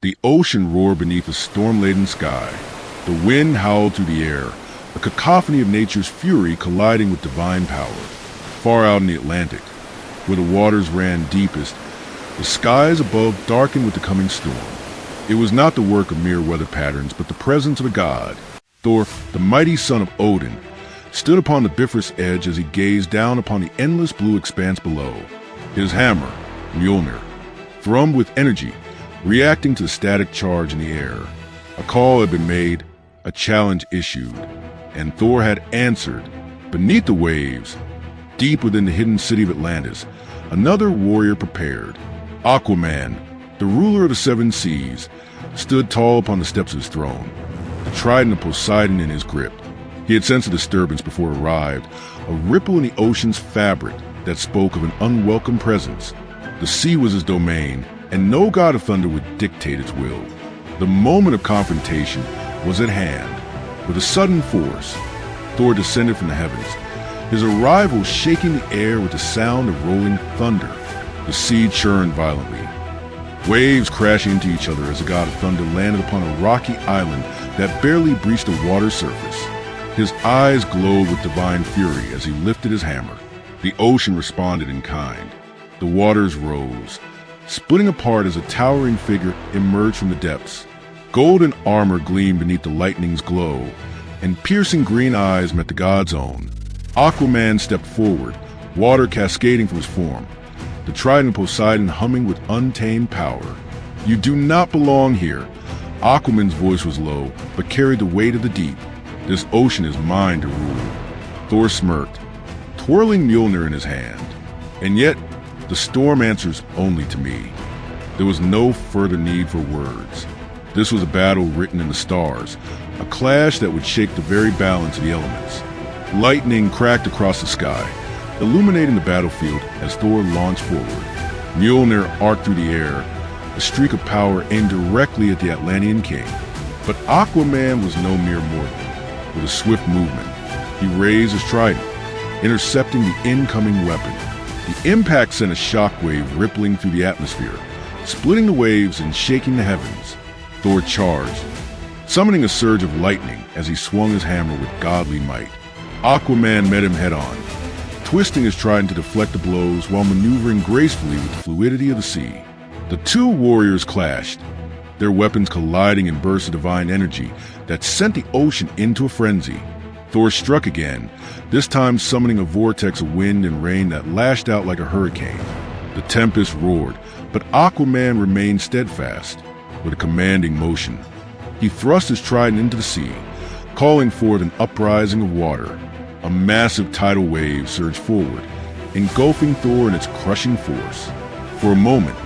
The ocean roared beneath a storm-laden sky. The wind howled through the air, a cacophony of nature's fury colliding with divine power. Far out in the Atlantic, where the waters ran deepest, the skies above darkened with the coming storm. It was not the work of mere weather patterns, but the presence of a god. Thor, the mighty son of Odin, stood upon the Bifröst edge as he gazed down upon the endless blue expanse below. His hammer, Mjolnir, thrummed with energy, reacting to the static charge in the air. A call had been made, a challenge issued, and Thor had answered. Beneath the waves, deep within the hidden city of Atlantis, another warrior prepared. Aquaman, the ruler of the seven seas, stood tall upon the steps of his throne, the Trident of Poseidon in his grip. He had sensed a disturbance before it arrived, a ripple in the ocean's fabric that spoke of an unwelcome presence. The sea was his domain, and no god of thunder would dictate its will. The moment of confrontation was at hand. With a sudden force, Thor descended from the heavens, his arrival shaking the air with the sound of rolling thunder. The sea churned violently, waves crashing into each other as the god of thunder landed upon a rocky island that barely breached the water's surface. His eyes glowed with divine fury as he lifted his hammer. The ocean responded in kind. The waters rose, splitting apart as a towering figure emerged from the depths. Golden armor gleamed beneath the lightning's glow, and piercing green eyes met the god's own. Aquaman stepped forward, water cascading from his form, the Trident of Poseidon humming with untamed power. "You do not belong here." Aquaman's voice was low, but carried the weight of the deep. "This ocean is mine to rule." Thor smirked, twirling Mjolnir in his hand. "And yet, the storm answers only to me." There was no further need for words. This was a battle written in the stars, a clash that would shake the very balance of the elements. Lightning cracked across the sky, illuminating the battlefield as Thor launched forward. Mjolnir arced through the air, a streak of power aimed directly at the Atlantean king. But Aquaman was no mere mortal. With a swift movement, he raised his trident, intercepting the incoming weapon. The impact sent a shockwave rippling through the atmosphere, splitting the waves and shaking the heavens. Thor charged, summoning a surge of lightning as he swung his hammer with godly might. Aquaman met him head-on, twisting his trident to deflect the blows while maneuvering gracefully with the fluidity of the sea. The two warriors clashed, their weapons colliding in bursts of divine energy that sent the ocean into a frenzy. Thor struck again, this time summoning a vortex of wind and rain that lashed out like a hurricane. The tempest roared, but Aquaman remained steadfast. With a commanding motion, he thrust his trident into the sea, calling forth an uprising of water. A massive tidal wave surged forward, engulfing Thor in its crushing force. For a moment,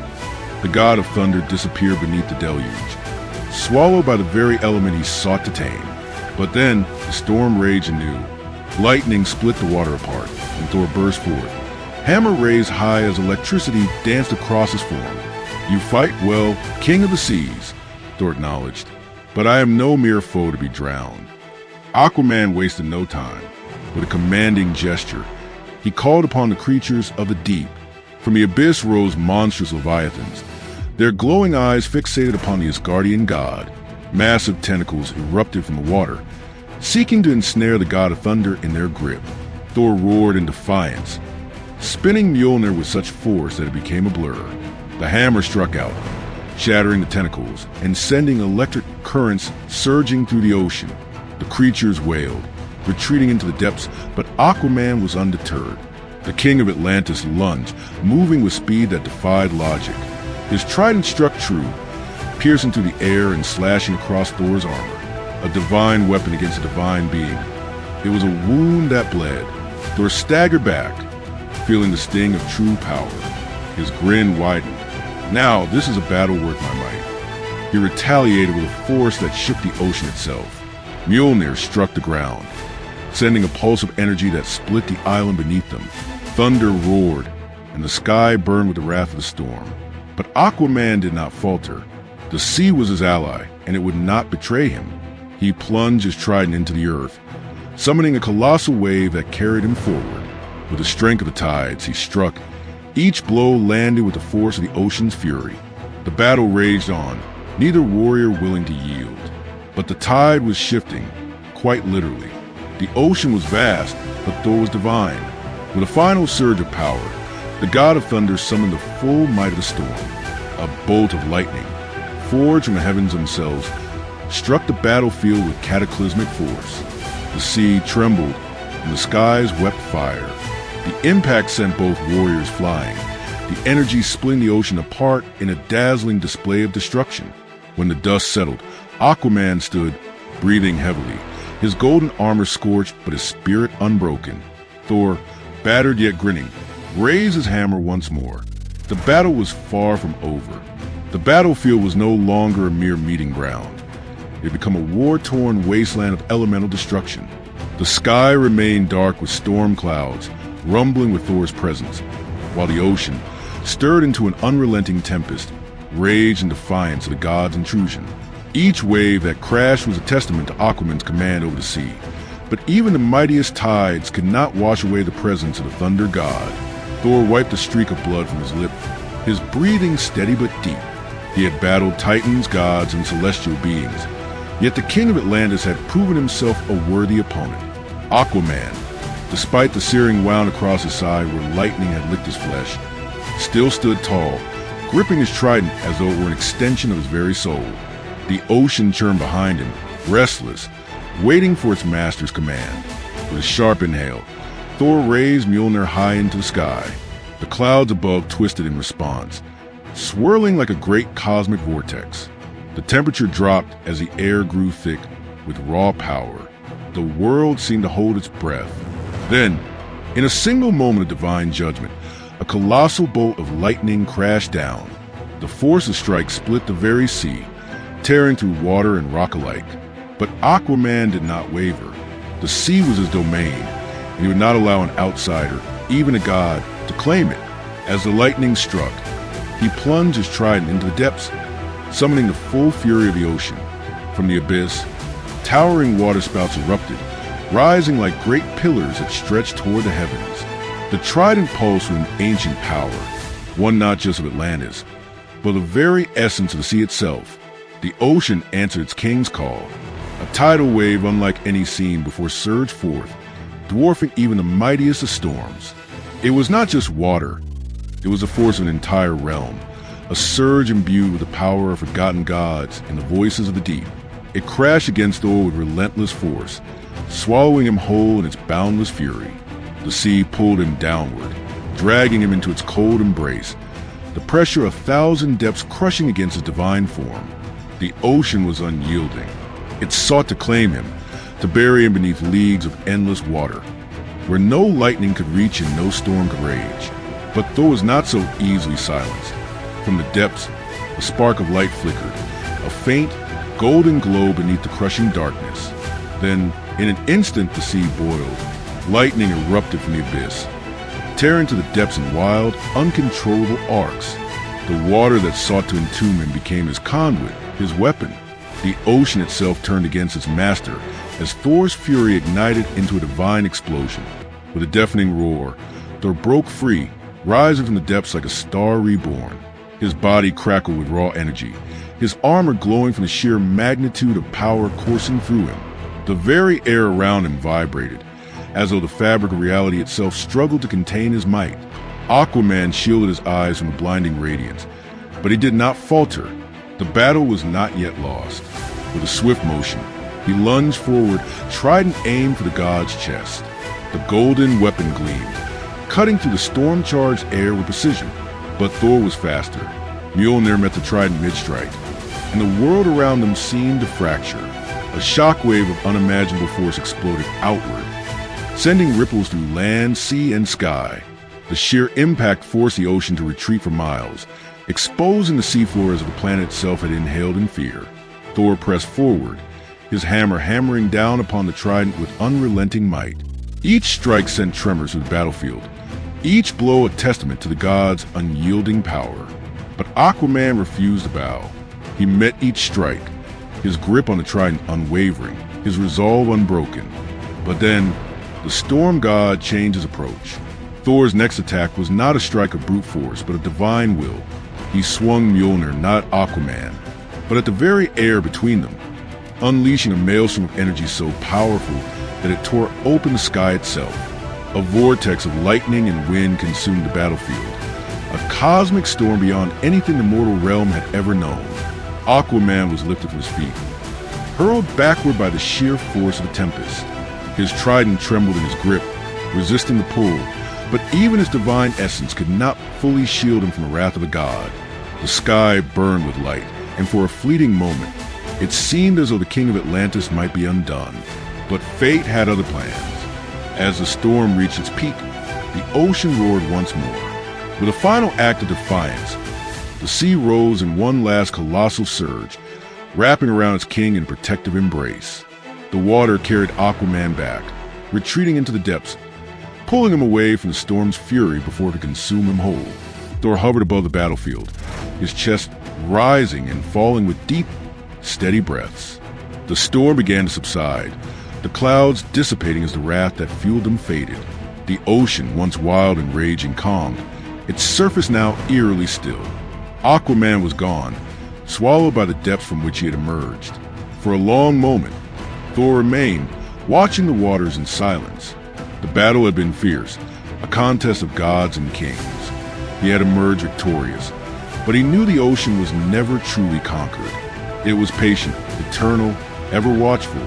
the god of thunder disappeared beneath the deluge, swallowed by the very element he sought to tame. But then, the storm raged anew. Lightning split the water apart, and Thor burst forth, hammer raised high as electricity danced across his form. "You fight well, King of the Seas," Thor acknowledged, "but I am no mere foe to be drowned." Aquaman wasted no time. With a commanding gesture, he called upon the creatures of the deep. From the abyss rose monstrous leviathans, their glowing eyes fixated upon the Asgardian god. Massive tentacles erupted from the water, seeking to ensnare the god of thunder in their grip. Thor roared in defiance, spinning Mjolnir with such force that it became a blur. The hammer struck out, shattering the tentacles and sending electric currents surging through the ocean. The creatures wailed, retreating into the depths, but Aquaman was undeterred. The King of Atlantis lunged, moving with speed that defied logic. His trident struck true, piercing through the air and slashing across Thor's armor, a divine weapon against a divine being. It was a wound that bled. Thor staggered back, feeling the sting of true power. His grin widened. Now this is a battle worth my might. He retaliated with a force that shook the ocean itself. Mjolnir struck the ground, sending a pulse of energy that split the island beneath them. Thunder roared, and the sky burned with the wrath of the storm. But Aquaman did not falter. The sea was his ally, and it would not betray him. He plunged his trident into the earth, summoning a colossal wave that carried him forward. With the strength of the tides, he struck. Each blow landed with the force of the ocean's fury. The battle raged on, neither warrior willing to yield. But the tide was shifting, quite literally. The ocean was vast, but Thor was divine. With a final surge of power, the god of thunder summoned the full might of the storm. A bolt of lightning, forged from the heavens themselves, struck the battlefield with cataclysmic force. The sea trembled, and the skies wept fire. The impact sent both warriors flying, the energy splitting the ocean apart in a dazzling display of destruction. When the dust settled, Aquaman stood, breathing heavily, his golden armor scorched but his spirit unbroken. Thor, battered yet grinning, raised his hammer once more. The battle was far from over. The battlefield was no longer a mere meeting ground. It had become a war-torn wasteland of elemental destruction. The sky remained dark with storm clouds, rumbling with Thor's presence, while the ocean, stirred into an unrelenting tempest, raged in defiance of the god's intrusion. Each wave that crashed was a testament to Aquaman's command over the sea. But even the mightiest tides could not wash away the presence of the thunder god. Thor wiped a streak of blood from his lip, his breathing steady but deep. He had battled titans, gods, and celestial beings. Yet the King of Atlantis had proven himself a worthy opponent. Aquaman, despite the searing wound across his side where lightning had licked his flesh, still stood tall, gripping his trident as though it were an extension of his very soul. The ocean churned behind him, restless, waiting for its master's command. With a sharp inhale, Thor raised Mjolnir high into the sky. The clouds above twisted in response, swirling like a great cosmic vortex. The temperature dropped as the air grew thick with raw power. The world seemed to hold its breath. Then, in a single moment of divine judgment, a colossal bolt of lightning crashed down. The force of strike split the very sea, tearing through water and rock alike. But Aquaman did not waver. The sea was his domain, and he would not allow an outsider, even a god, to claim it. As the lightning struck, he plunged his trident into the depths, summoning the full fury of the ocean. From the abyss, towering waterspouts erupted, rising like great pillars that stretched toward the heavens. The trident pulsed with an ancient power, one not just of Atlantis, but the very essence of the sea itself. The ocean answered its king's call. A tidal wave unlike any seen before surged forth, dwarfing even the mightiest of storms. It was not just water. It was the force of an entire realm, a surge imbued with the power of forgotten gods and the voices of the deep. It crashed against Thor with relentless force, swallowing him whole in its boundless fury. The sea pulled him downward, dragging him into its cold embrace, the pressure of 1,000 depths crushing against his divine form. The ocean was unyielding. It sought to claim him, to bury him beneath leagues of endless water, where no lightning could reach and no storm could rage. But Thor was not so easily silenced. From the depths, a spark of light flickered, a faint, golden glow beneath the crushing darkness. Then, in an instant, the sea boiled. Lightning erupted from the abyss, tearing to the depths in wild, uncontrollable arcs. The water that sought to entomb him became his conduit, his weapon. The ocean itself turned against its master as Thor's fury ignited into a divine explosion. With a deafening roar, Thor broke free, rising from the depths like a star reborn. His body crackled with raw energy, his armor glowing from the sheer magnitude of power coursing through him. The very air around him vibrated, as though the fabric of reality itself struggled to contain his might. Aquaman shielded his eyes from the blinding radiance, but he did not falter. The battle was not yet lost. With a swift motion, he lunged forward, trident aimed for the god's chest. The golden weapon gleamed, cutting through the storm-charged air with precision. But Thor was faster. Mjolnir met the trident mid-strike, and the world around them seemed to fracture. A shockwave of unimaginable force exploded outward, sending ripples through land, sea, and sky. The sheer impact forced the ocean to retreat for miles, exposing the seafloor as if the planet itself had inhaled in fear. Thor pressed forward, his hammer hammering down upon the trident with unrelenting might. Each strike sent tremors through the battlefield, each blow a testament to the god's unyielding power. But Aquaman refused to bow. He met each strike, his grip on the trident unwavering, his resolve unbroken. But then, the storm god changed his approach. Thor's next attack was not a strike of brute force, but a divine will. He swung Mjolnir, not Aquaman. but at the very air between them, unleashing a maelstrom of energy so powerful that it tore open the sky itself. A vortex of lightning and wind consumed the battlefield, a cosmic storm beyond anything the mortal realm had ever known. Aquaman was lifted from his feet, hurled backward by the sheer force of the tempest. His trident trembled in his grip, resisting the pull, but even his divine essence could not fully shield him from the wrath of a god. The sky burned with light, and for a fleeting moment, it seemed as though the King of Atlantis might be undone. But fate had other plans. As the storm reached its peak, the ocean roared once more. With a final act of defiance, the sea rose in one last colossal surge, wrapping around its king in protective embrace. The water carried Aquaman back, retreating into the depths, pulling him away from the storm's fury before it could consume him whole. Thor hovered above the battlefield, his chest rising and falling with deep, steady breaths. The storm began to subside, the clouds dissipating as the wrath that fueled them faded. The ocean, once wild and raging, calmed, its surface now eerily still. Aquaman was gone, swallowed by the depths from which he had emerged. For a long moment, Thor remained, watching the waters in silence. The battle had been fierce, a contest of gods and kings. He had emerged victorious, but he knew the ocean was never truly conquered. It was patient, eternal, ever watchful,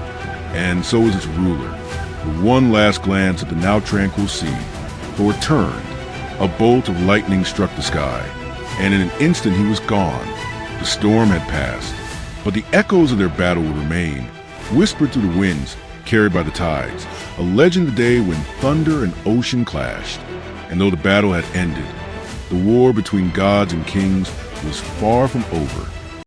and so was its ruler. With one last glance at the now tranquil sea, Thor turned. A bolt of lightning struck the sky, and in an instant he was gone. The storm had passed, but the echoes of their battle would remain, whispered through the winds, carried by the tides, a legend of the day when thunder and ocean clashed. And though the battle had ended, the war between gods and kings was far from over.